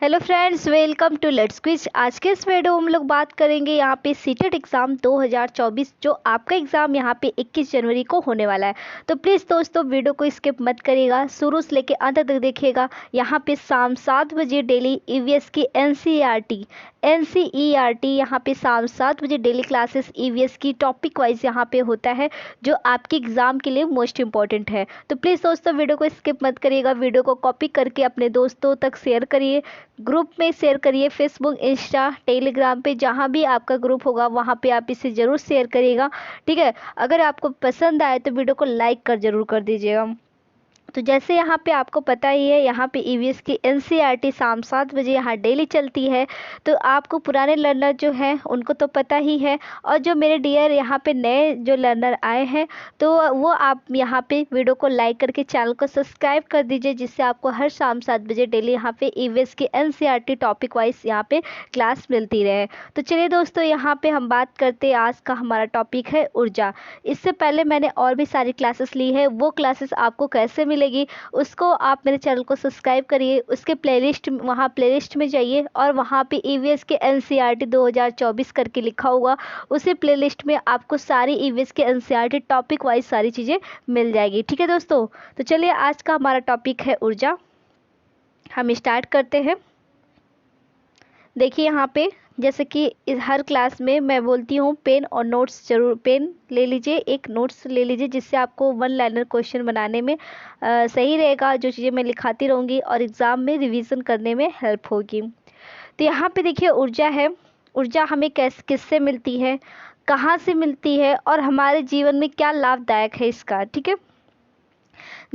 Hello friends, welcome to let's quiz. आज के इस वीडियो में हम लोग बात करेंगे यहाँ पे सीटेट एग्ज़ाम 2024 जो आपका एग्ज़ाम यहाँ पे 21 जनवरी को होने वाला है। तो प्लीज़ दोस्तों वीडियो को स्किप मत करिएगा, शुरू से लेके अंत तक देखिएगा। यहाँ पे शाम 7 बजे डेली ईवीएस की एनसीईआरटी यहाँ पे शाम 7 बजे डेली क्लासेस ईवीएस की टॉपिक वाइज यहाँ पे होता है जो आपके एग्ज़ाम के लिए मोस्ट इंपॉर्टेंट है। तो प्लीज़ दोस्तों वीडियो को स्किप मत करिएगा, वीडियो को कॉपी करके अपने दोस्तों तक शेयर करिए, ग्रुप में शेयर करिए, फेसबुक, इंस्टा, टेलीग्राम पे जहाँ भी आपका ग्रुप होगा वहाँ पे आप इसे ज़रूर शेयर करिएगा। ठीक है, अगर आपको पसंद आए तो वीडियो को लाइक कर ज़रूर कर दीजिएगा। तो जैसे यहाँ पे आपको पता ही है, यहाँ पे ईवीएस की एनसीईआरटी शाम 7 बजे यहाँ डेली चलती है। तो आपको पुराने लर्नर जो हैं उनको तो पता ही है, और जो मेरे डियर यहाँ पे नए जो लर्नर आए हैं तो वो आप यहाँ पे वीडियो को लाइक करके चैनल को सब्सक्राइब कर दीजिए, जिससे आपको हर शाम 7 बजे डेली यहाँ पे ईवीएस की एनसीईआरटी टॉपिक वाइज यहाँ पे क्लास मिलती रहे। तो चलिए दोस्तों, यहाँ पे हम बात करते हैं। आज का हमारा टॉपिक है ऊर्जा। इससे पहले मैंने और भी सारी क्लासेस ली है, वो क्लासेस आपको कैसे मिलेगी उसको आप मेरे चैनल को सब्सक्राइब करिए, उसके प्लेलिस्ट वहाँ प्लेलिस्ट में जाइए और वहाँ पे ईवीएस के एनसीईआरटी 2024 करके लिखा होगा। उसी प्लेलिस्ट में आपको सारी ईवीएस के एनसीईआरटी टॉपिक वाइज सारी चीज़ें मिल जाएगी। ठीक है दोस्तों, तो चलिए आज का हमारा टॉपिक है ऊर्जा। हम स्टार्ट करते हैं। देखिए यहाँ पे जैसे कि इस हर क्लास में मैं बोलती हूँ पेन और नोट्स जरूर, पेन ले लीजिए, एक नोट्स ले लीजिए, जिससे आपको वन लाइनर क्वेश्चन बनाने में सही रहेगा। जो चीज़ें मैं लिखाती रहूँगी और एग्ज़ाम में रिवीजन करने में हेल्प होगी। तो यहाँ पे देखिए ऊर्जा है। ऊर्जा हमें किससे मिलती है, कहाँ से मिलती है और हमारे जीवन में क्या लाभदायक है इसका। ठीक है,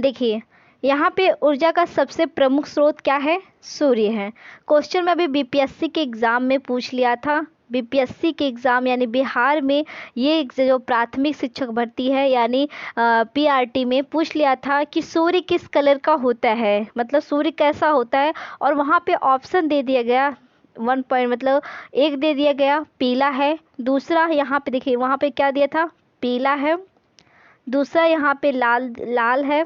देखिए यहाँ पे ऊर्जा का सबसे प्रमुख स्रोत क्या है, सूर्य है। क्वेश्चन में अभी बीपीएससी के एग्ज़ाम में पूछ लिया था। बीपीएससी के एग्ज़ाम यानी बिहार में ये जो प्राथमिक शिक्षक भर्ती है यानी पीआरटी में पूछ लिया था कि सूर्य किस कलर का होता है, मतलब सूर्य कैसा होता है। और वहाँ पे ऑप्शन दे दिया गया, 1 पॉइंट मतलब एक दे दिया गया, पीला है। दूसरा यहाँ पे देखिए वहाँ पे क्या दिया था, पीला है। दूसरा यहाँ पे लाल है।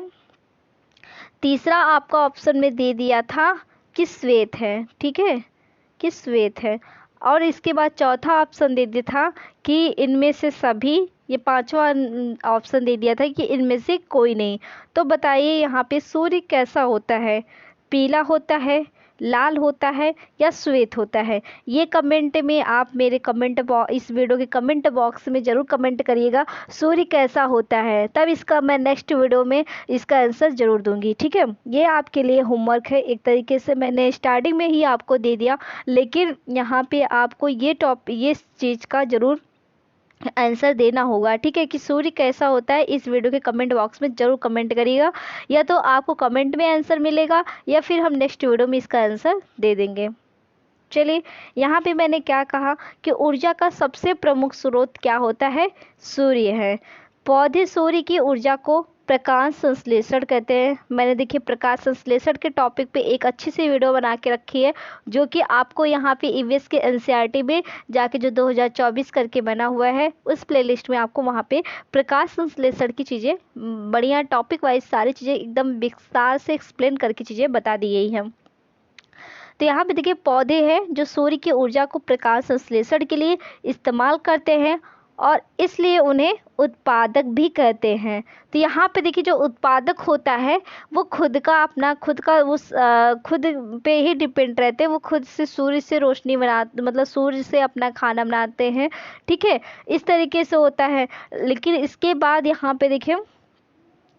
तीसरा आपका ऑप्शन में दे दिया था कि श्वेत है। ठीक है, कि श्वेत है। और इसके बाद चौथा ऑप्शन दे दिया था कि इनमें से सभी, ये पांचवा ऑप्शन दे दिया था कि इनमें से कोई नहीं। तो बताइए यहाँ पे सूर्य कैसा होता है, पीला होता है, लाल होता है या श्वेत होता है। ये कमेंट में आप मेरे इस वीडियो के कमेंट बॉक्स में ज़रूर कमेंट करिएगा सूर्य कैसा होता है, तब इसका मैं नेक्स्ट वीडियो में इसका आंसर ज़रूर दूंगी। ठीक है, ये आपके लिए होमवर्क है, एक तरीके से मैंने स्टार्टिंग में ही आपको दे दिया, लेकिन यहाँ पे आपको ये चीज़ का ज़रूर आंसर देना होगा। ठीक है, कि सूर्य कैसा होता है इस वीडियो के कमेंट बॉक्स में ज़रूर कमेंट करिएगा, या तो आपको कमेंट में आंसर मिलेगा या फिर हम नेक्स्ट वीडियो में इसका आंसर दे देंगे। चलिए यहाँ पे मैंने क्या कहा कि ऊर्जा का सबसे प्रमुख स्रोत क्या होता है, सूर्य है। पौधे सूर्य की ऊर्जा को प्रकाश संश्लेषण कहते हैं। मैंने देखिए प्रकाश संश्लेषण के टॉपिक पे एक अच्छी सी वीडियो बना के रखी है, जो कि आपको यहाँ पे ईवीएस के एनसीईआरटी में जाके जो 2024 करके बना हुआ है उस प्लेलिस्ट में आपको वहाँ पे प्रकाश संश्लेषण की चीज़ें बढ़िया टॉपिक वाइज सारी चीज़ें एकदम विस्तार से एक्सप्लेन करके चीज़ें बता दी गई हैं। तो यहाँ पे देखिए पौधे हैं जो सूर्य की ऊर्जा को प्रकाश संश्लेषण के लिए इस्तेमाल करते हैं और इसलिए उन्हें उत्पादक भी कहते हैं। तो यहाँ पे देखिए जो उत्पादक होता है वो खुद का उस खुद पे ही डिपेंड रहते हैं। वो खुद से सूर्य से रोशनी मतलब सूर्य से अपना खाना बनाते हैं। ठीक है, इस तरीके से होता है। लेकिन इसके बाद यहाँ पे देखिए,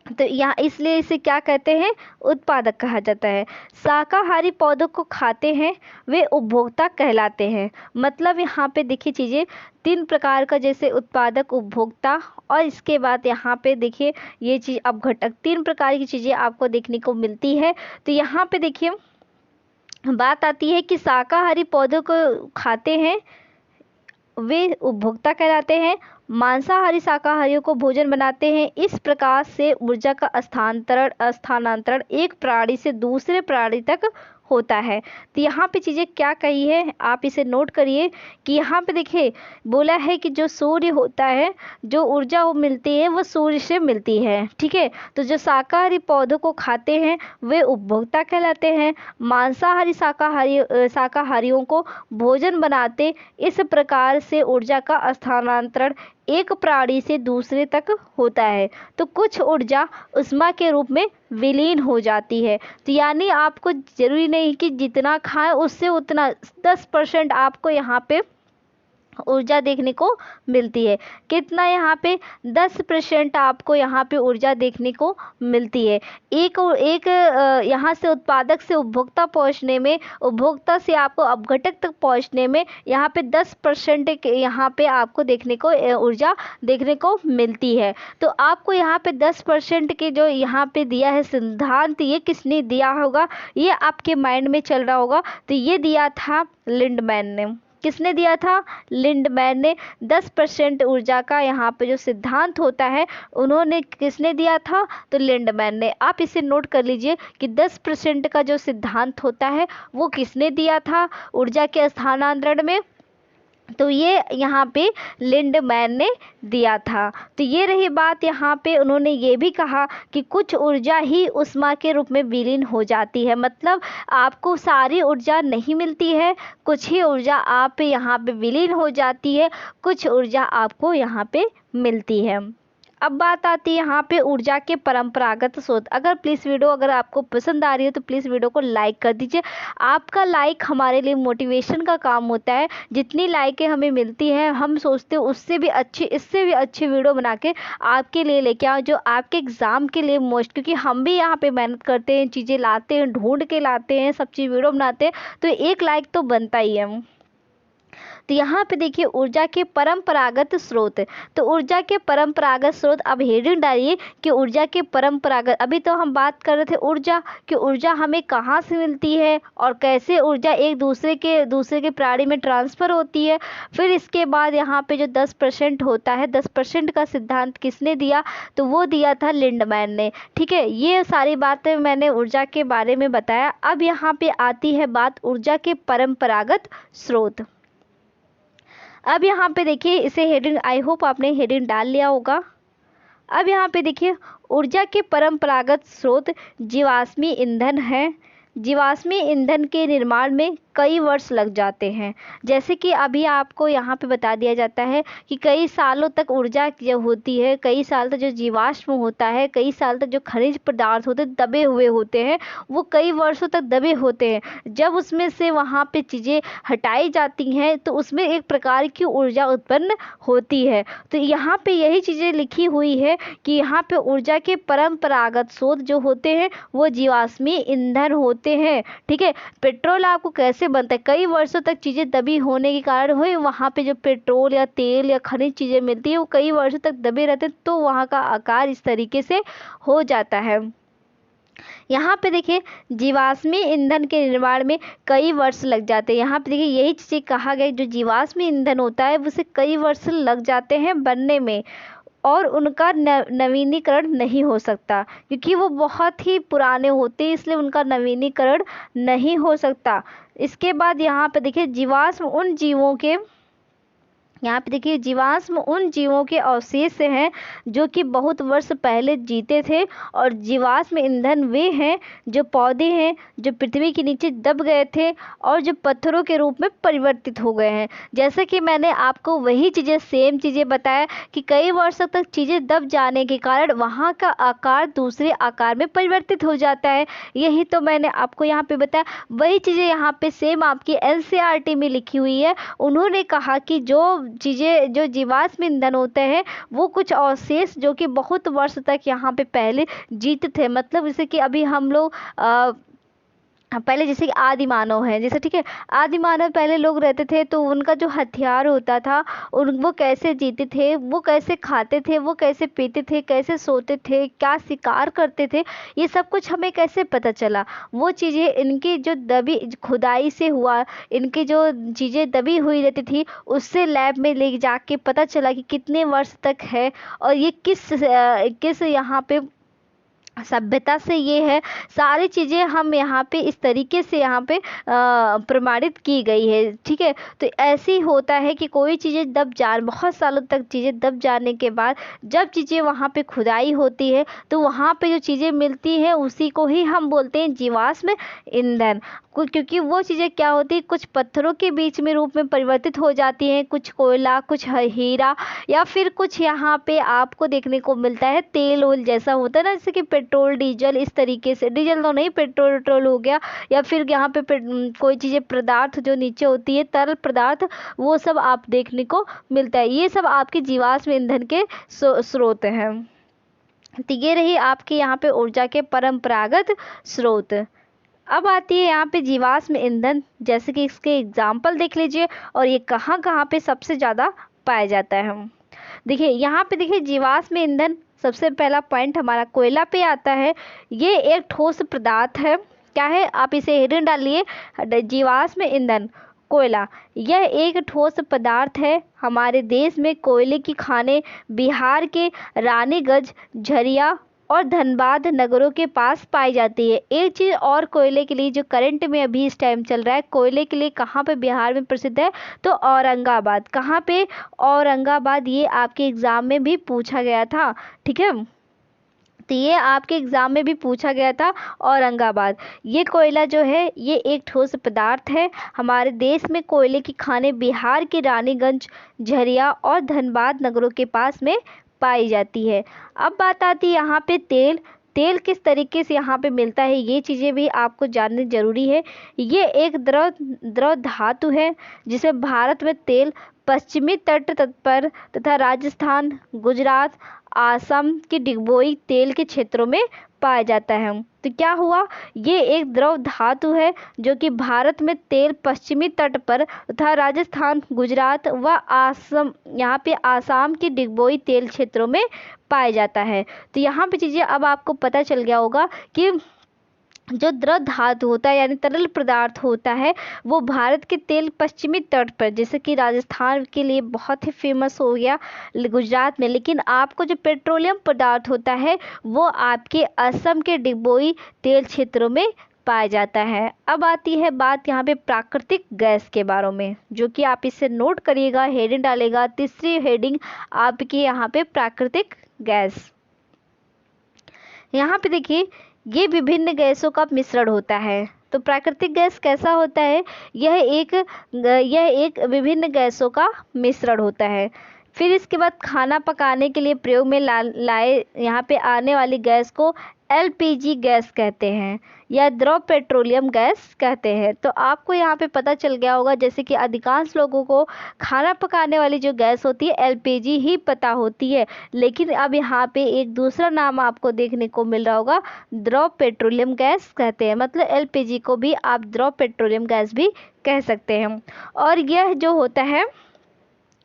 तो यहाँ इसलिए इसे क्या कहते हैं, उत्पादक कहा जाता है। शाकाहारी पौधों को खाते हैं वे उपभोक्ता कहलाते हैं। मतलब यहाँ पे देखिए चीज़ें 3 प्रकार का, जैसे उत्पादक, उपभोक्ता, और इसके बाद यहाँ पे देखिए ये चीज़ अपघटक, 3 प्रकार की चीज़ें आपको देखने को मिलती है। तो यहाँ पे देखिए बात आती है कि शाकाहारी पौधों को खाते हैं वे उपभोक्ता कहलाते हैं, मांसाहारी शाकाहारियों को भोजन बनाते हैं। इस प्रकार से ऊर्जा का स्थानांतरण एक प्राणी से दूसरे प्राणी तक होता है। तो यहाँ पे चीज़ें क्या कही है आप इसे नोट करिए कि यहाँ पे देखिए बोला है कि जो सूर्य होता है, जो ऊर्जा वो मिलती है वो सूर्य से मिलती है, ठीक है। तो जो शाकाहारी पौधों को खाते हैं वे उपभोक्ता कहलाते हैं। मांसाहारी शाकाहारियों को भोजन बनाते, इस प्रकार से ऊर्जा का स्थानांतरण एक प्राणी से दूसरे तक होता है। तो कुछ ऊर्जा ऊष्मा के रूप में विलीन हो जाती है। तो यानी आपको जरूरी नहीं कि जितना खाएं उससे उतना 10% आपको यहाँ पे ऊर्जा देखने को मिलती है। कितना यहाँ पे 10% आपको यहाँ पे ऊर्जा देखने को मिलती है। एक यहाँ से उत्पादक से उपभोक्ता पहुँचने में, उपभोक्ता से आपको अपघटक तक पहुँचने में यहाँ पे 10% यहाँ पे आपको देखने को ऊर्जा देखने को मिलती है। तो आपको यहाँ पे 10% के जो यहाँ पे दिया है सिद्धांत, ये किसने दिया होगा, ये आपके माइंड में चल रहा होगा। तो ये दिया था लिंडमैन ने। किसने दिया था? लिंडमैन ने। 10% ऊर्जा का यहाँ पे जो सिद्धांत होता है उन्होंने किसने दिया था? तो लिंडमैन ने। आप इसे नोट कर लीजिए कि 10% का जो सिद्धांत होता है वो किसने दिया था ऊर्जा के स्थानांतरण में? तो ये यहाँ पे लिंडमैन ने दिया था। तो ये रही बात। यहाँ पे उन्होंने ये भी कहा कि कुछ ऊर्जा ही ऊष्मा के रूप में विलीन हो जाती है। मतलब आपको सारी ऊर्जा नहीं मिलती है, कुछ ही ऊर्जा आप यहाँ पे विलीन हो जाती है, कुछ ऊर्जा आपको यहाँ पे मिलती है। अब बात आती है यहाँ पे ऊर्जा के परंपरागत स्रोत। प्लीज़ वीडियो अगर आपको पसंद आ रही है तो प्लीज़ वीडियो को लाइक कर दीजिए। आपका लाइक हमारे लिए मोटिवेशन का काम होता है। जितनी लाइकें हमें मिलती हैं हम सोचते हैं उससे भी अच्छी, इससे भी अच्छी वीडियो बना के आपके लिए लेके आओ, जो आपके एग्ज़ाम के लिए मोस्ट, क्योंकि हम भी यहाँ पे मेहनत करते हैं, चीज़ें लाते हैं, ढूंढ के लाते हैं, सब चीज़ वीडियो बनाते हैं, तो एक लाइक तो बनता ही है। तो यहाँ पे देखिए ऊर्जा के परंपरागत स्रोत। तो ऊर्जा के परंपरागत स्रोत, अब हेडिंग डालिए कि ऊर्जा के परंपरागत। अभी तो हम बात कर रहे थे ऊर्जा, कि ऊर्जा हमें कहाँ से मिलती है और कैसे ऊर्जा एक दूसरे के प्राणी में ट्रांसफ़र होती है। फिर इसके बाद यहाँ पे जो 10% होता है, 10% का सिद्धांत किसने दिया? तो वो दिया था लिंडमैन ने, ठीक है। ये सारी बातें मैंने ऊर्जा के बारे में बताया। अब यहाँ पे आती है बात ऊर्जा के परंपरागत स्रोत। अब यहाँ पे देखिए इसे हेडिंग, आई होप आपने हेडिंग डाल लिया होगा। अब यहाँ पे देखिए ऊर्जा के परंपरागत स्रोत जीवाश्मी ईंधन है। जीवाश्मी ईंधन के निर्माण में कई वर्ष लग जाते हैं। जैसे कि अभी आपको यहाँ पे बता दिया जाता है कि कई सालों तक ऊर्जा जो होती है, कई साल तक जो जीवाश्म होता है, कई साल तक जो खनिज पदार्थ होते हैं दबे हुए होते हैं, वो कई वर्षों तक दबे होते हैं। जब उसमें से वहाँ पे चीज़ें हटाई जाती हैं तो उसमें एक प्रकार की ऊर्जा उत्पन्न होती है। तो यहाँ पे यही चीज़ें लिखी हुई है कि यहाँ पे ऊर्जा के परंपरागत स्रोत जो होते हैं वो जीवाश्मी ईंधन होते हैं, ठीक है। पेट्रोल आपको कैसे बनता है? कई वर्षों तक चीज़ें दबी होने के कारण हुई, वहाँ पे जो पेट्रोल या तेल या खनिज चीज़ें मिलती है वो कई वर्षों तक दबे रहते हैं, तो वहाँ का आकार इस तरीके से हो जाता है। यहाँ पे देखिए जीवाश्मी ईंधन के निर्माण में कई वर्ष लग जाते हैं। यहाँ पे देखिए यही चीज़ें कहा गया, जो जीवाश्मी ईंधन होता है उसे कई वर्ष लग जाते हैं बनने में और उनका नवीनीकरण नहीं हो सकता, क्योंकि वो बहुत ही पुराने होते हैं, इसलिए उनका नवीनीकरण नहीं हो सकता। इसके बाद यहाँ पे देखिए जीवाश्म उन जीवों के, यहाँ पे देखिए जीवाश्म उन जीवों के अवशेष हैं जो कि बहुत वर्ष पहले जीते थे, और जीवाश्म ईंधन वे हैं जो पौधे हैं जो पृथ्वी के नीचे दब गए थे और जो पत्थरों के रूप में परिवर्तित हो गए हैं। जैसे कि मैंने आपको वही चीज़ें, सेम चीज़ें बताया कि कई वर्षों तक चीज़ें दब जाने के कारण वहाँ का आकार दूसरे आकार में परिवर्तित हो जाता है। यही तो मैंने आपको यहाँ पे बताया। वही चीज़ें यहाँ पे सेम आपकी NCERT में लिखी हुई है। उन्होंने कहा कि जो चीज़ें, जो जीवाश्म ईंधन होते हैं वो कुछ अवशेष जो कि बहुत वर्ष तक यहाँ पे पहले जीते थे। मतलब जैसे कि अभी हम लोग पहले जैसे कि आदि मानव है, जैसे ठीक है, आदि मानव पहले लोग रहते थे तो उनका जो हथियार होता था, उन वो कैसे जीते थे, वो कैसे खाते थे, वो कैसे पीते थे, कैसे सोते थे, क्या शिकार करते थे, ये सब कुछ हमें कैसे पता चला? वो चीज़ें इनकी जो दबी खुदाई से हुआ, इनकी जो चीज़ें दबी हुई रहती थी, उससे लैब में ले जाके पता चला कि कितने वर्ष तक है और ये किस यहाँ पे सभ्यता से ये है। सारी चीज़ें हम यहाँ पे इस तरीके से यहाँ पे प्रमाणित की गई है, ठीक है। तो ऐसे ही होता है कि कोई चीज़ें बहुत सालों तक चीज़ें दब जाने के बाद जब चीज़ें वहाँ पे खुदाई होती है तो वहाँ पे जो चीज़ें मिलती हैं उसी को ही हम बोलते हैं जीवाश्म ईंधन। क्योंकि वो चीज़ें क्या होती है, कुछ पत्थरों के बीच में रूप में परिवर्तित हो जाती हैं, कुछ कोयला, कुछ हीरा, या फिर कुछ यहाँ पे आपको देखने को मिलता है तेल ओल जैसा होता है ना, जैसे कि पेट्रोल डीजल, इस तरीके से, डीजल तो नहीं, पेट्रोल पेट्रोल हो गया, या फिर यहाँ पे कोई चीज़ें पदार्थ जो नीचे होती है तरल पदार्थ, वो सब आप देखने को मिलता है। ये सब आपके जीवाश्म ईंधन के स्रोत हैं। तो ये रही आपके यहाँ पे ऊर्जा के परंपरागत स्रोत। अब आती है यहाँ पे जीवाश्म ईंधन, जैसे कि इसके एग्जाम्पल देख लीजिए और ये कहाँ कहाँ पे सबसे ज़्यादा पाया जाता है। हम देखिए यहाँ पे, देखिए जीवाश्म ईंधन, सबसे पहला पॉइंट हमारा कोयला पे आता है। ये एक ठोस पदार्थ है, क्या है, आप इसे हेडिंग डालिए, जीवाश्म ईंधन कोयला। यह एक ठोस पदार्थ है। हमारे देश में कोयले की खानें बिहार के रानीगंज, झरिया और धनबाद नगरों के पास पाई जाती है। एक चीज़ और कोयले के लिए जो करंट में अभी इस टाइम चल रहा है, कोयले के लिए कहाँ पे बिहार में प्रसिद्ध है, तो औरंगाबाद। कहाँ पे? औरंगाबाद। ये आपके एग्जाम में भी पूछा गया था, ठीक है, तो ये आपके एग्जाम में भी पूछा गया था, औरंगाबाद। ये कोयला जो है ये एक ठोस पदार्थ है। हमारे देश में कोयले की खानें बिहार के रानीगंज, झरिया और धनबाद नगरों के पास में पाई जाती है। अब बात आती है यहाँ पे तेल। तेल किस तरीके से यहाँ पे मिलता है, ये चीज़ें भी आपको जाननी जरूरी है। ये एक द्रव धातु है जिसमें भारत में तेल पश्चिमी तट पर तथा राजस्थान, गुजरात, आसाम के डिगबोई तेल के क्षेत्रों में पाया जाता है। तो क्या हुआ, ये एक द्रव धातु है जो कि भारत में तेल पश्चिमी तट पर तथा राजस्थान, गुजरात व आसाम, यहाँ पे आसाम के डिगबोई तेल क्षेत्रों में पाया जाता है। तो यहाँ पे चीज़ें अब आपको पता चल गया होगा कि जो द्रव धातु होता है यानी तरल पदार्थ होता है, वो भारत के तेल पश्चिमी तट पर, जैसे कि राजस्थान के लिए बहुत ही फेमस हो गया, गुजरात में, लेकिन आपको जो पेट्रोलियम पदार्थ होता है वो आपके असम के डिगबोई तेल क्षेत्रों में पाया जाता है। अब आती है बात यहाँ पे प्राकृतिक गैस के बारे में, जो कि आप इसे नोट करिएगा, हेडिंग डालेगा, तीसरी हेडिंग आपकी यहाँ पे प्राकृतिक गैस। यहाँ पे देखिए, ये विभिन्न गैसों का मिश्रण होता है। तो प्राकृतिक गैस कैसा होता है, यह एक विभिन्न गैसों का मिश्रण होता है। फिर इसके बाद खाना पकाने के लिए प्रयोग में लाए यहाँ पे आने वाली गैस को एलपीजी गैस कहते हैं या द्रव पेट्रोलियम गैस कहते हैं। तो आपको यहाँ पे पता चल गया होगा, जैसे कि अधिकांश लोगों को खाना पकाने वाली जो गैस होती है एलपीजी ही पता होती है, लेकिन अब यहाँ पे एक दूसरा नाम आपको देखने को मिल रहा होगा, द्रव पेट्रोलियम गैस कहते हैं। मतलब एलपीजी को भी आप द्रव पेट्रोलियम गैस भी कह सकते हैं। और यह जो होता है,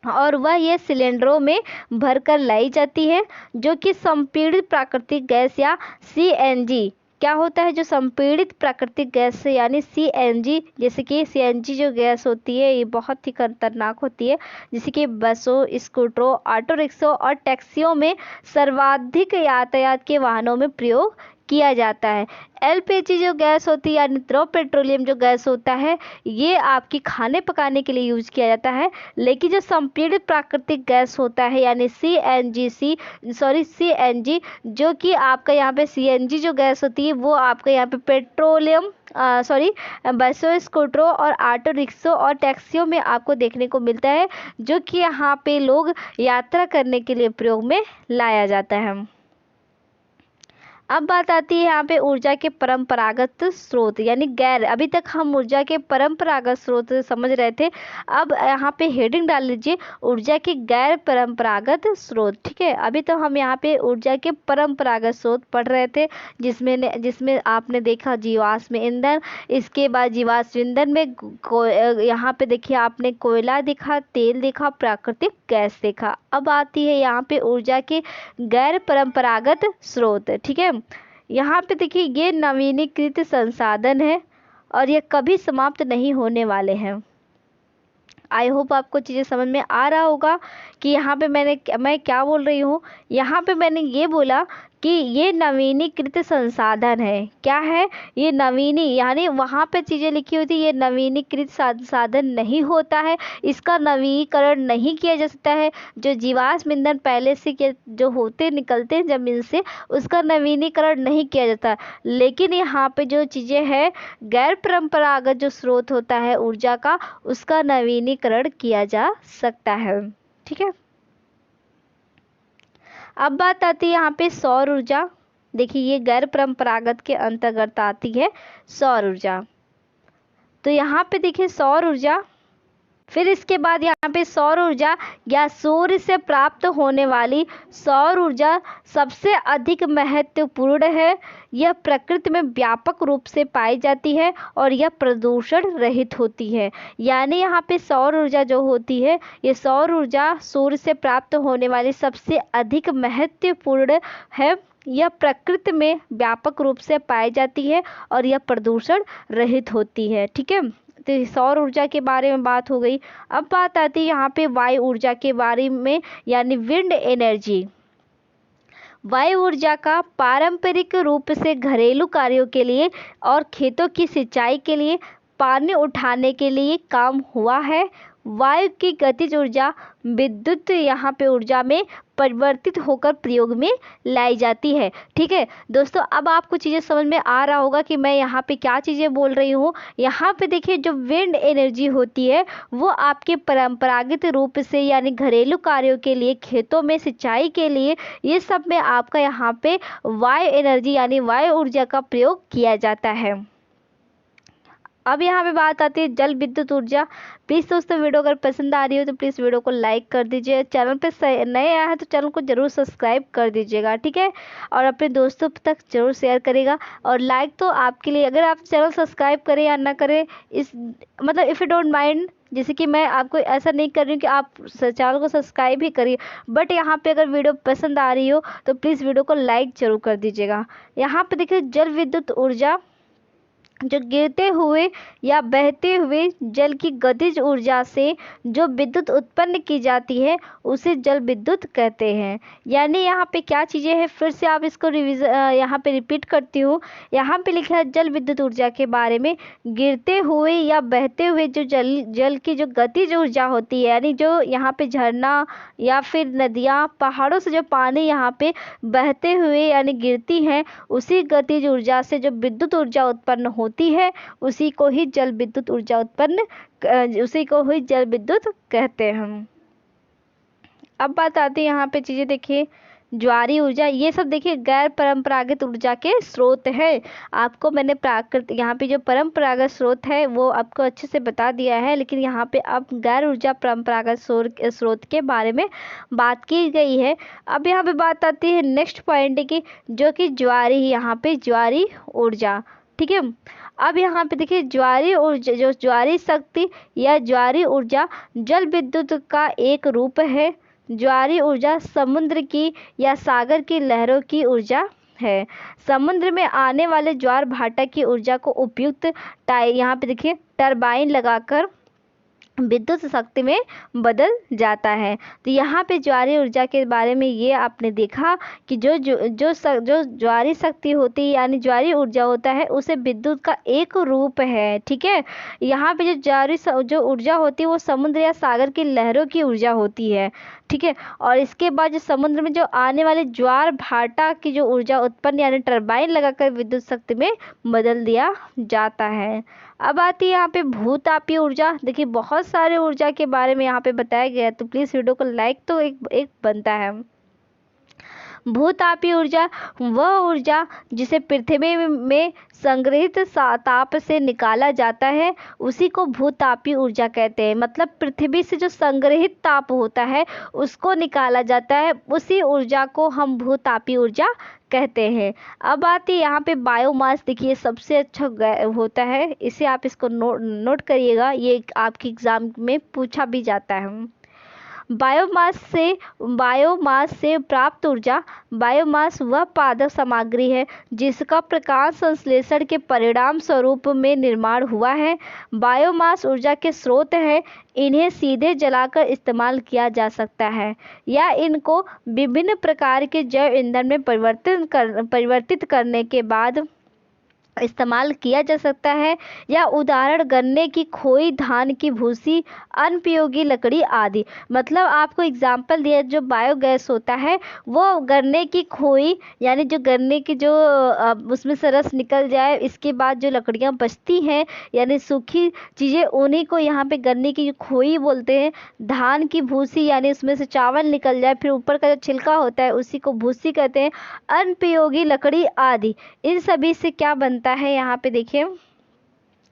और वह ये सिलेंडरों में भरकर लाई जाती है, जो कि संपीड़ित प्राकृतिक गैस या सीएनजी, क्या होता है, जो संपीड़ित प्राकृतिक गैस से यानी सीएनजी, जैसे कि सीएनजी जो गैस होती है ये बहुत ही खतरनाक होती है, जैसे कि बसों, स्कूटरों, ऑटो रिक्शों और टैक्सियों में सर्वाधिक यातायात के वाहनों में प्रयोग किया जाता है। एलपीजी जो गैस होती है यानी द्रव पेट्रोलियम जो गैस होता है, ये आपकी खाने पकाने के लिए यूज किया जाता है। लेकिन जो संपीड़ित प्राकृतिक गैस होता है यानी सीएनजी, जो कि आपका यहाँ पे सीएनजी जो गैस होती है वो आपका यहाँ पे पेट्रोलियम बसों, स्कूटरों और ऑटो रिक्शों और टैक्सियों में आपको देखने को मिलता है, जो कि यहाँ पे लोग यात्रा करने के लिए प्रयोग में लाया जाता है। अब बात आती है यहाँ पे ऊर्जा के परंपरागत स्रोत यानी गैर, अभी तक हम ऊर्जा के परंपरागत स्रोत समझ रहे थे, अब यहाँ पे हेडिंग डाल लीजिए ऊर्जा के गैर परंपरागत स्रोत। ठीक है, अभी तो हम यहाँ पे ऊर्जा के परंपरागत स्रोत पढ़ रहे थे, जिसमें आपने देखा जीवाश्म ईंधन, इसके बाद जीवाश्म ईंधन में यहाँ पे देखिए आपने कोयला देखा, तेल देखा, प्राकृतिक गैस देखा। अब आती है यहाँ पे ऊर्जा के गैर परंपरागत स्रोत। ठीक है, यहाँ पे देखिए ये नवीनीकृत संसाधन है और ये कभी समाप्त नहीं होने वाले हैं। आई होप आपको चीज़ें समझ में आ रहा होगा कि यहाँ पे मैं क्या बोल रही हूँ। यहाँ पे मैंने ये बोला कि ये नवीनीकृत संसाधन है। क्या है ये? यानी वहाँ पे चीज़ें लिखी हुई थी, ये नवीनीकृत संसाधन नहीं होता है, इसका नवीनीकरण नहीं किया जा सकता है। जो जीवाश्म ईंधन पहले से जो होते निकलते हैं ज़मीन से, उसका नवीनीकरण नहीं किया जाता। लेकिन यहाँ पे जो चीज़ें हैं, गैर परंपरागत जो स्रोत होता है ऊर्जा का, उसका नवीनीकरण किया जा सकता है। ठीक है, अब बात आती है यहाँ पे सौर ऊर्जा। देखिए ये गैर परंपरागत के अंतर्गत आती है सौर ऊर्जा। तो यहाँ पे देखिए सौर ऊर्जा, फिर इसके बाद यहाँ पे सौर ऊर्जा या सूर्य से प्राप्त होने वाली सौर ऊर्जा सबसे अधिक महत्वपूर्ण है। यह प्रकृति में व्यापक रूप से पाई जाती है और यह प्रदूषण रहित होती है। यानी यहाँ पे सौर ऊर्जा जो होती है, ये सौर ऊर्जा सूर्य से प्राप्त होने वाली सबसे अधिक महत्वपूर्ण है। यह प्रकृति में व्यापक रूप से पाई जाती है और यह प्रदूषण रहित होती है। ठीक है, तो सौर ऊर्जा के बारे में बात हो गई। अब बात आती है यहाँ पे वायु ऊर्जा के बारे में, यानी विंड एनर्जी। वायु ऊर्जा का पारंपरिक रूप से घरेलू कार्यों के लिए और खेतों की सिंचाई के लिए, पानी उठाने के लिए काम हुआ है। वायु की गतिज ऊर्जा विद्युत यहाँ पे ऊर्जा में परिवर्तित होकर प्रयोग में लाई जाती है। ठीक है दोस्तों, अब आपको चीज़ें समझ में आ रहा होगा कि मैं यहाँ पे क्या चीज़ें बोल रही हूँ। यहाँ पे देखिए जो विंड एनर्जी होती है वो आपके परंपरागत रूप से यानी घरेलू कार्यों के लिए, खेतों में सिंचाई के लिए, ये सब में आपका यहाँ पे वायु एनर्जी यानी वायु ऊर्जा का प्रयोग किया जाता है। अब यहाँ पे बात आती है जल विद्युत ऊर्जा। प्लीज़ दोस्तों वीडियो अगर पसंद आ रही हो तो प्लीज़ वीडियो को लाइक कर दीजिए। चैनल पे नए आया है तो चैनल को जरूर सब्सक्राइब कर दीजिएगा। ठीक है, और अपने दोस्तों तक जरूर शेयर करेगा। और लाइक तो आपके लिए, अगर आप चैनल सब्सक्राइब करें या ना करें, इस मतलब इफ़ यू डोंट माइंड, जैसे कि मैं आपको ऐसा नहीं कर रही हूँ कि आप चैनल को सब्सक्राइब ही करिए, बट यहाँ पे अगर वीडियो पसंद आ रही हो तो प्लीज़ वीडियो को लाइक जरूर कर दीजिएगा। यहाँ पे देखिए जल विद्युत ऊर्जा, जो गिरते हुए या बहते हुए जल की गतिज ऊर्जा से जो विद्युत उत्पन्न की जाती है उसे जल विद्युत कहते हैं। यानी यहाँ पे क्या चीज़ें हैं, फिर से आप इसको यहाँ पे रिपीट करती हूँ। यहाँ पे लिखा है जल विद्युत ऊर्जा के बारे में, गिरते हुए या बहते हुए जो जल की जो गतिज ऊर्जा होती है, यानी जो यहाँ पे झरना या फिर नदियाँ, पहाड़ों से जो पानी यहाँ पे बहते हुए यानी गिरती हैं, उसी गतिज ऊर्जा से जो विद्युत ऊर्जा उत्पन्न होती है उसी को ही जल विद्युत ऊर्जा उसी को ही जल विद्युत कहते हैं हम। अब बात आती है यहाँ पे चीज़ें देखिए, ज्वारीय ऊर्जा, ये सब देखिए गैर परंपरागत ऊर्जा के स्रोत है। आपको मैंने प्राकृतिक, यहाँ पे जो परंपरागत स्रोत है वो आपको अच्छे से बता दिया है, लेकिन यहाँ पे अब गैर ऊर्जा परंपरागत स्रोत के बारे में बात की गई है। अब यहाँ पे बात आती है नेक्स्ट पॉइंट की, जो कि ज्वारी, यहाँ पे ज्वारीय ऊर्जा। ठीक है, अब यहाँ पे देखिए ज्वारीय ऊर्जा, जो ज्वारीय शक्ति या ज्वारीय ऊर्जा जल विद्युत का एक रूप है। ज्वारीय ऊर्जा समुद्र की या सागर की लहरों की ऊर्जा है। समुद्र में आने वाले ज्वार भाटा की ऊर्जा को उपयुक्त यहाँ पे देखिए टरबाइन लगाकर विद्युत शक्ति में बदल जाता है। तो यहाँ पे ज्वारीय ऊर्जा के बारे में ये आपने देखा कि जो ज्वारीय शक्ति होती है यानी ज्वारीय ऊर्जा होता है, उसे विद्युत का एक रूप है। ठीक है, यहाँ पे जो ऊर्जा होती है वो समुद्र या सागर की लहरों की ऊर्जा होती है। ठीक है, और इसके बाद जो समुद्र में जो आने वाले ज्वार भाटा की जो ऊर्जा उत्पन्न यानी टरबाइन लगाकर विद्युत शक्ति में बदल दिया जाता है। अब आती है यहाँ पे भूतापीय ऊर्जा। देखिए बहुत सारे ऊर्जा के बारे में यहाँ पे बताया गया है, तो प्लीज़ वीडियो को लाइक तो एक बनता है। भूतापीय ऊर्जा वह ऊर्जा जिसे पृथ्वी में संग्रहित ताप से निकाला जाता है उसी को भूतापीय ऊर्जा कहते हैं। मतलब पृथ्वी से जो संग्रहित ताप होता है उसको निकाला जाता है, उसी ऊर्जा को हम भूतापीय ऊर्जा कहते हैं। अब आती है यहाँ पे बायोमास। देखिए सबसे अच्छा होता है, इसे आप इसको नोट करिएगा, ये आपके एग्जाम में पूछा भी जाता है। बायोमास से प्राप्त ऊर्जा। बायोमास वह पादप सामग्री है जिसका प्रकाश संश्लेषण के परिणाम स्वरूप में निर्माण हुआ है। बायोमास ऊर्जा के स्रोत है, इन्हें सीधे जलाकर इस्तेमाल किया जा सकता है या इनको विभिन्न प्रकार के जैव ईंधन में परिवर्तित करने के बाद इस्तेमाल किया जा सकता है। या उदाहरण गन्ने की खोई, धान की भूसी, अनुपयोगी लकड़ी आदि। मतलब आपको एग्जाम्पल दिया, जो बायोगैस होता है वो गन्ने की खोई यानी जो गन्ने की जो उसमें से रस निकल जाए, इसके बाद जो लकड़ियाँ बचती हैं यानी सूखी चीज़ें, उन्हीं को यहाँ पे गन्ने की खोई बोलते हैं। धान की भूसी यानी उसमें से चावल निकल जाए, फिर ऊपर का जो छिलका होता है उसी को भूसी कहते हैं। अनुपयोगी लकड़ी आदि, इन सभी से क्या बनता है, यहाँ पे देखिए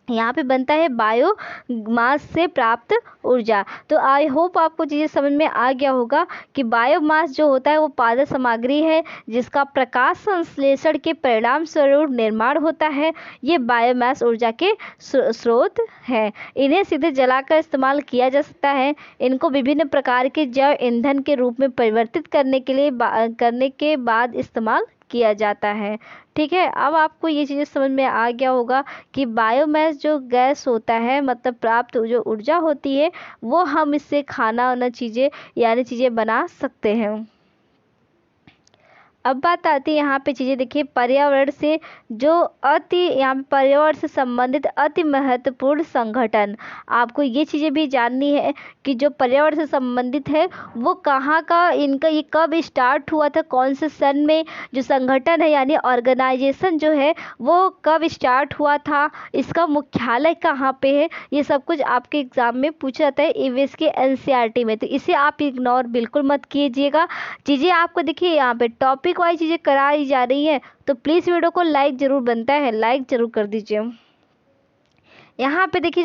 यहाँ पे बनता है बायोमास से प्राप्त ऊर्जा। तो आई होप आपको चीज़ें समझ में आ गया होगा कि बायोमास जो होता है वो पादप सामग्री है जिसका प्रकाश संश्लेषण के परिणाम स्वरूप निर्माण होता है। ये बायोमास ऊर्जा के स्रोत है, इन्हें सीधे जलाकर इस्तेमाल किया जा सकता है। इनको विभिन्न प्रकार के जैव ईंधन के रूप में परिवर्तित करने के बाद इस्तेमाल किया जाता है। ठीक है, अब आपको ये चीज़ें समझ में आ गया होगा कि बायोमास जो गैस होता है, मतलब प्राप्त जो ऊर्जा होती है, वो हम इससे खाना वाना चीज़ें यानी चीज़ें बना सकते हैं। अब बात आती है यहाँ पे चीज़ें, देखिए पर्यावरण से जो यहाँ पे पर्यावरण से संबंधित अति महत्वपूर्ण संगठन। आपको ये चीज़ें भी जाननी है कि जो पर्यावरण से संबंधित है वो कहाँ का, इनका ये कब स्टार्ट हुआ था, कौन से सन में जो संगठन है यानी ऑर्गेनाइजेशन जो है वो कब स्टार्ट हुआ था, इसका मुख्यालय कहाँ पे है, ये सब कुछ आपके एग्जाम में पूछा जाता है ईवीएस के एनसीईआरटी में। तो इसे आप इग्नोर बिल्कुल मत कीजिएगा। चीज़ें आपको देखिए यहाँ पे टॉपिक वाइज चीज़ें कराई जा रही है, तो प्लीज़ वीडियो को लाइक जरूर बनता है, लाइक जरूर कर दीजिए। यहाँ पे देखिए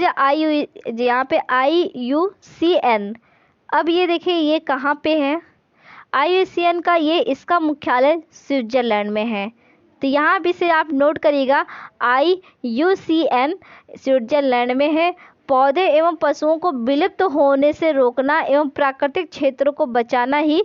यहाँ पे IUCN। अब ये देखिए ये कहाँ पे है, IUCN का इसका मुख्यालय स्विट्जरलैंड में है। तो यहाँ भी से आप नोट करिएगा, IUCN स्विट्जरलैंड में है। पौधे एवं पशुओं को विलुप्त होने से रोकना एवं प्राकृतिक क्षेत्रों को बचाना ही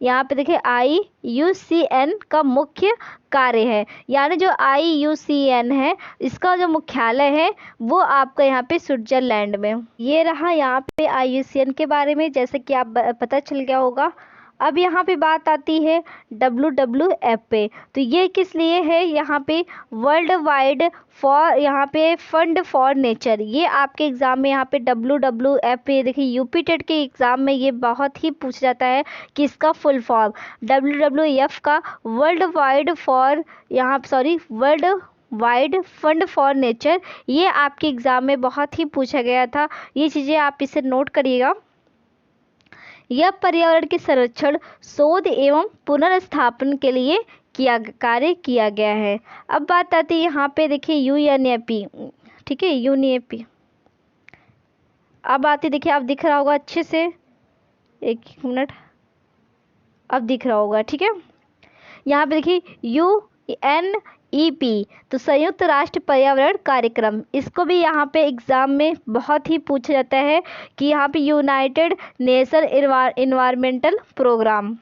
यहाँ पे देखिए IUCN का मुख्य कार्य है। यानी जो IUCN है इसका जो मुख्यालय है वो आपका यहाँ पे स्विट्जरलैंड में। ये रहा यहाँ पे IUCN के बारे में, जैसे कि आप पता चल गया होगा। अब यहाँ पे बात आती है WWF पे। तो ये किस लिए है, यहाँ पे वर्ल्ड वाइड फॉर यहाँ पे फंड फॉर नेचर। ये आपके एग्जाम में यहाँ पे WWF पे देखिए यूपी टेट के एग्जाम में ये बहुत ही पूछ जाता है कि इसका फुल फॉर्म। WWF का world wide fund for nature, ये आपके एग्जाम में बहुत ही पूछा गया था। ये चीज़ें आप इसे नोट करिएगा। यह पर्यावरण के संरक्षण, शोध एवं पुनर्स्थापन के लिए कार्य किया गया है। अब बात आती है यहाँ पे देखिए UNEP। ठीक है, UNEP। अब आती देखिए, आप दिख रहा होगा अच्छे से, एक मिनट, अब दिख रहा होगा। ठीक है, यहाँ पे देखिए UNEP, तो संयुक्त राष्ट्र पर्यावरण कार्यक्रम। इसको भी यहाँ पे एग्जाम में बहुत ही पूछा जाता है कि यहाँ पे यूनाइटेड नेशन इन्वायरमेंटल प्रोग्राम,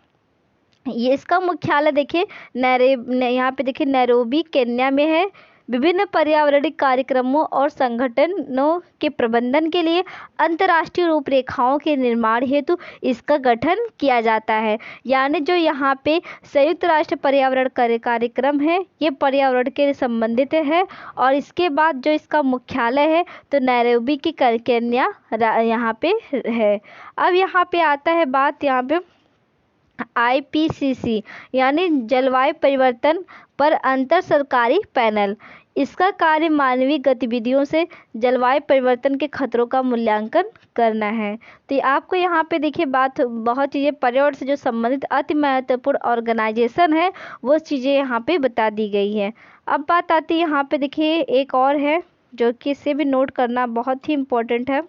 ये इसका मुख्यालय देखिए यहाँ पे देखिए नैरोबी केन्या में है। विभिन्न पर्यावरणिक कार्यक्रमों और संगठनों के प्रबंधन के लिए अंतर्राष्ट्रीय रूपरेखाओं के निर्माण हेतु इसका गठन किया जाता है। यानी जो यहाँ पे संयुक्त राष्ट्र पर्यावरण कार्यक्रम है ये पर्यावरण के संबंधित है, और इसके बाद जो इसका मुख्यालय है तो नैरोबी की केन्या यहाँ पे है। अब यहाँ पे आता है बात यहाँ पे IPCC यानी जलवायु परिवर्तन पर अंतर सरकारी पैनल। इसका कार्य मानवीय गतिविधियों से जलवायु परिवर्तन के खतरों का मूल्यांकन करना है। तो आपको यहाँ पे देखिए बात बहुत चीज़ें पर्यावरण से जो संबंधित अति महत्वपूर्ण ऑर्गेनाइजेशन है वो चीज़ें यहाँ पे बता दी गई है। अब बात आती है यहाँ पे देखिए एक और है जो कि इसे भी नोट करना बहुत ही इम्पोर्टेंट है।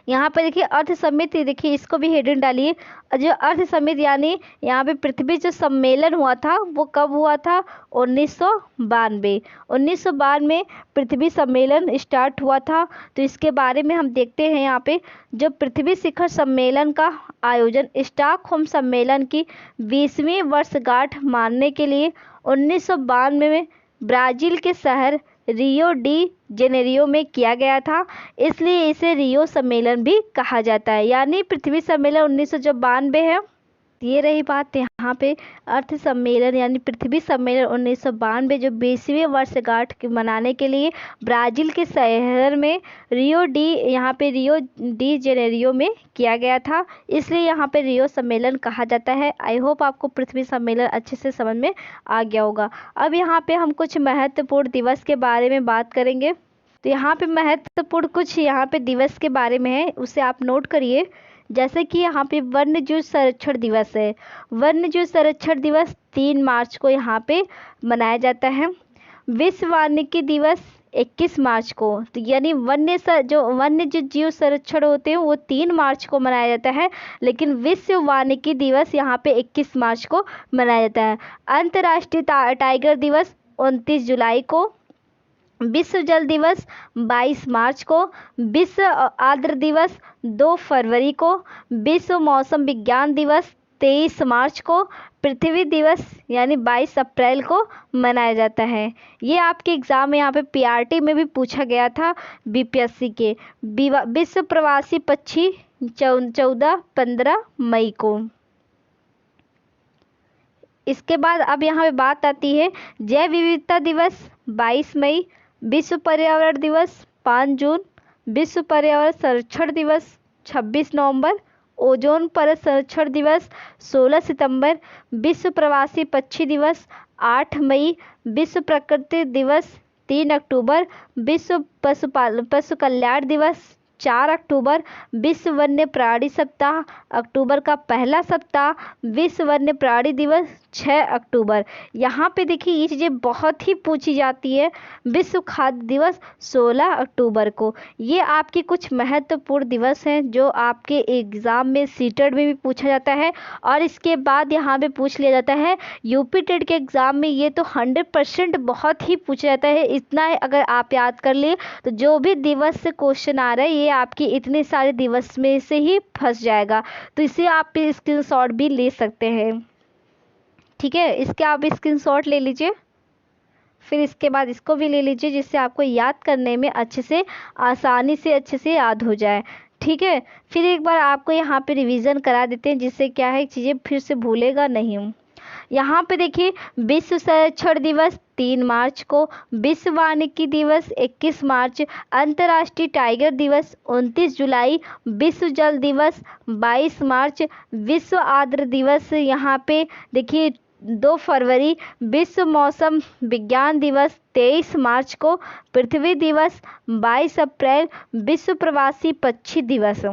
यहाँ पे देखिए अर्थ समिट, देखिए इसको भी हेडिंग डालिए। जो अर्थ समिट यानी यहाँ पे पृथ्वी जो सम्मेलन हुआ था वो कब हुआ था? 1992। 1992 में पृथ्वी सम्मेलन स्टार्ट हुआ था। तो इसके बारे में हम देखते हैं यहाँ पे जो पृथ्वी शिखर सम्मेलन का आयोजन स्टॉकहोम सम्मेलन की 20वीं वर्षगांठ मानने के लिए 1992 में ब्राज़ील के शहर रियो डी जेनेरियो में किया गया था, इसलिए इसे रियो सम्मेलन भी कहा जाता है। यानी पृथ्वी सम्मेलन 1992 है। ये रही बात यहाँ पे अर्थ सम्मेलन यानी पृथ्वी सम्मेलन 1992 जो 20वीं वर्षगांठ मनाने के लिए ब्राज़ील के शहर में रियो डी जेनेरियो में किया गया था, इसलिए यहाँ पे रियो सम्मेलन कहा जाता है। आई होप आपको पृथ्वी सम्मेलन अच्छे से समझ में आ गया होगा। अब यहाँ पे हम कुछ महत्वपूर्ण दिवस के बारे में बात करेंगे। तो यहाँ पे महत्वपूर्ण कुछ यहाँ पे दिवस के बारे में है, उसे आप नोट करिए। जैसे कि यहाँ पे वन्य जीव संरक्षण दिवस है। वन्य जीव संरक्षण दिवस 3 मार्च को यहाँ पे मनाया जाता है। विश्व वानिकी दिवस 21 मार्च को, तो यानी वन्य जो जीव संरक्षण होते हैं वो 3 मार्च को मनाया जाता है, लेकिन विश्व वानिकी दिवस यहाँ पे 21 मार्च को मनाया जाता है। अंतर्राष्ट्रीय टाइगर दिवस 29 जुलाई को, विश्व जल दिवस 22 मार्च को, विश्व आर्द्र दिवस 2 फरवरी को, विश्व मौसम विज्ञान दिवस 23 मार्च को, पृथ्वी दिवस यानी 22 अप्रैल को मनाया जाता है। ये आपके एग्ज़ाम में यहाँ पे पीआरटी में भी पूछा गया था बीपीएससी के। विश्व प्रवासी पक्षी 14-15 मई को। इसके बाद अब यहाँ पे बात आती है जैव विविधता दिवस 22 मई, विश्व पर्यावरण दिवस 5 जून, विश्व पर्यावरण संरक्षण दिवस 26 नवंबर, ओजोन परत संरक्षण दिवस 16 सितंबर, विश्व प्रवासी पक्षी दिवस 8 मई, विश्व प्रकृति दिवस 3 अक्टूबर, विश्व पशु कल्याण दिवस 4 अक्टूबर, विश्व वन्य प्राणी सप्ताह अक्टूबर का पहला सप्ताह, विश्व वन्य प्राणी दिवस 6 अक्टूबर। यहाँ पे देखिए ये चीज़ें बहुत ही पूछी जाती है। विश्व खाद्य दिवस 16 अक्टूबर को। ये आपके कुछ महत्वपूर्ण दिवस हैं जो आपके एग्ज़ाम में सीटेट में भी पूछा जाता है, और इसके बाद यहाँ पे पूछ लिया जाता है यूपी टेट के एग्ज़ाम में। ये तो 100% बहुत ही पूछा जाता है। इतना अगर आप याद कर लिए तो जो भी दिवस से क्वेश्चन आ रहा है ये आपके इतने सारे दिवस में से ही फंस जाएगा। तो इसे आप स्क्रीनशॉट भी ले सकते हैं, ठीक है। इसके आप स्क्रीनशॉट ले लीजिए, फिर इसके बाद इसको भी ले लीजिए, जिससे आपको याद करने में अच्छे से आसानी से अच्छे से याद हो जाए, ठीक है। फिर एक बार आपको यहाँ पे रिवीजन करा देते हैं, जिससे क्या है चीज़ें फिर से भूलेगा नहीं। यहाँ पे देखिए विश्व संरक्षण दिवस 3 मार्च को, विश्व वानिकी दिवस 21 मार्च, अंतर्राष्ट्रीय टाइगर दिवस 29 जुलाई, विश्व जल दिवस 22 मार्च, विश्व आर्द्र दिवस यहाँ पे देखिए 2 फरवरी, विश्व मौसम विज्ञान दिवस 23 मार्च को, पृथ्वी दिवस 22 अप्रैल, विश्व प्रवासी पक्षी दिवस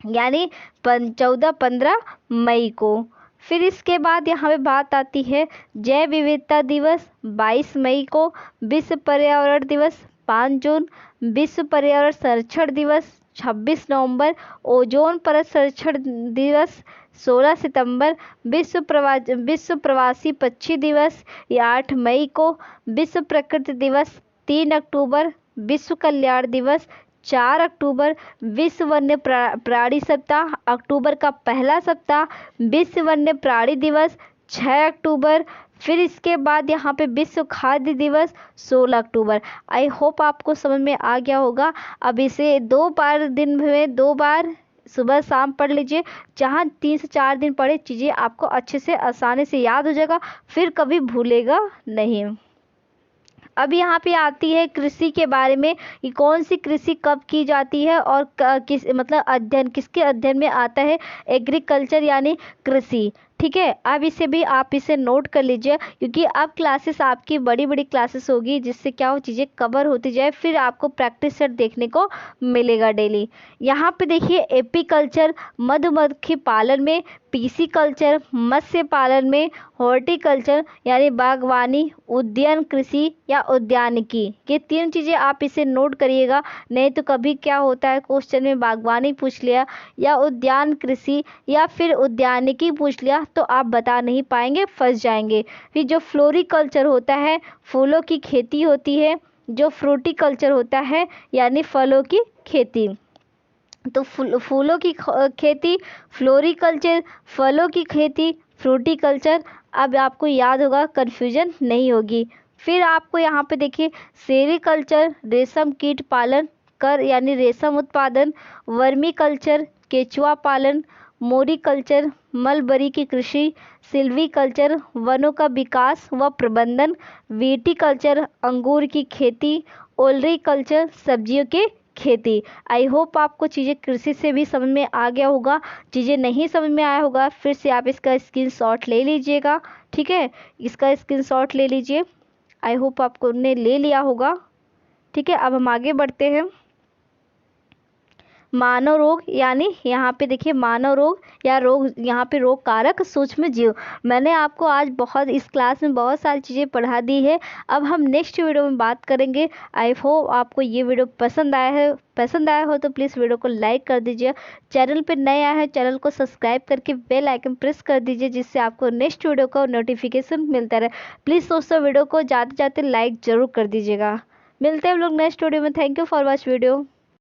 यानी 14-15 मई को। फिर इसके बाद यहाँ पे बात आती है जैव विविधता दिवस 22 मई को, विश्व पर्यावरण दिवस 5 जून, विश्व पर्यावरण संरक्षण दिवस 26 नवंबर, ओजोन परत संरक्षण दिवस 16 सितंबर, विश्व प्रवासी पक्षी दिवस 8 मई को, विश्व प्रकृति दिवस 3 अक्टूबर, विश्व कल्याण दिवस 4 अक्टूबर, विश्व वन्य प्राणी सप्ताह अक्टूबर का पहला सप्ताह, विश्व वन्य प्राणी दिवस 6 अक्टूबर। फिर इसके बाद यहाँ पे विश्व खाद्य दिवस 16 अक्टूबर। आई होप आपको समझ में आ गया होगा। अब इसे 2 बार दिन में 2 बार सुबह शाम पढ़ लीजिए, जहाँ 3 से 4 दिन पढ़े चीज़ें आपको अच्छे से आसानी से याद हो जाएगा, फिर कभी भूलेगा नहीं। अब यहाँ पे आती है कृषि के बारे में कि कौन सी कृषि कब की जाती है और किस मतलब अध्ययन किसके अध्ययन में आता है, एग्रीकल्चर यानी कृषि, ठीक है। अब इसे भी आप इसे नोट कर लीजिए, क्योंकि अब क्लासेस आपकी बड़ी बड़ी क्लासेस होगी, जिससे क्या हो चीज़ें कवर होती जाए, फिर आपको प्रैक्टिस सेट देखने को मिलेगा डेली। यहाँ पे देखिए एपीकल्चर मधुमक्खी पालन में, पीसी कल्चर मत्स्य पालन में, हॉर्टिकल्चर यानी बागवानी, उद्यान कृषि या उद्यानिकी, ये 3 चीज़ें आप इसे नोट करिएगा। नहीं तो कभी क्या होता है क्वेश्चन में बागवानी पूछ लिया या उद्यान कृषि या फिर उद्यानिकी पूछ लिया तो आप बता नहीं पाएंगे, फंस जाएंगे। फिर जो फ्लोरिकल्चर होता है, फूलों की खेती होती है। जो फ्रूटिकल्चर होता है यानी फलों की खेती। तो फूलों की खेती फ्लोरिकल्चर, फलों की खेती फ्रूटिकल्चर। अब आपको याद होगा, कन्फ्यूजन नहीं होगी। फिर आपको यहाँ पे देखिए सेरिकल्चर रेशम कीट पालन कर यानी रेशम उत्पादन, वर्मी कल्चर केचुआ पालन, मोरिकल्चर मलबरी की कृषि, सिल्वीकल्चर वनों का विकास व प्रबंधन, विटिकल्चर अंगूर की खेती, ओलरीकल्चर सब्जियों के खेती। आई होप आपको चीज़ें कृषि से भी समझ में आ गया होगा। चीज़ें नहीं समझ में आया होगा फिर से आप इसका स्क्रीनशॉट ले लीजिएगा, ठीक है। इसका स्क्रीनशॉट ले लीजिए। आई होप आपको ने ले लिया होगा, ठीक है। अब हम आगे बढ़ते हैं। मानव रोग यानी यहाँ पे देखिए मानव रोग या रोग, यहाँ पे रोग कारक सूक्ष्म जीव। मैंने आपको आज बहुत इस क्लास में बहुत सारी चीज़ें पढ़ा दी है। अब हम नेक्स्ट वीडियो में बात करेंगे। आई होप आपको ये वीडियो पसंद आया हो तो प्लीज़ वीडियो को लाइक कर दीजिए। चैनल पर नए आए हैं चैनल को सब्सक्राइब करके बेल आइकन प्रेस कर दीजिए, जिससे आपको नेक्स्ट वीडियो का नोटिफिकेशन मिलता रहे। प्लीज़ दोस्तों वीडियो को जाते जाते लाइक ज़रूर कर दीजिएगा। मिलते हैं हम लोग नेक्स्ट वीडियो में। Thank you for watch video.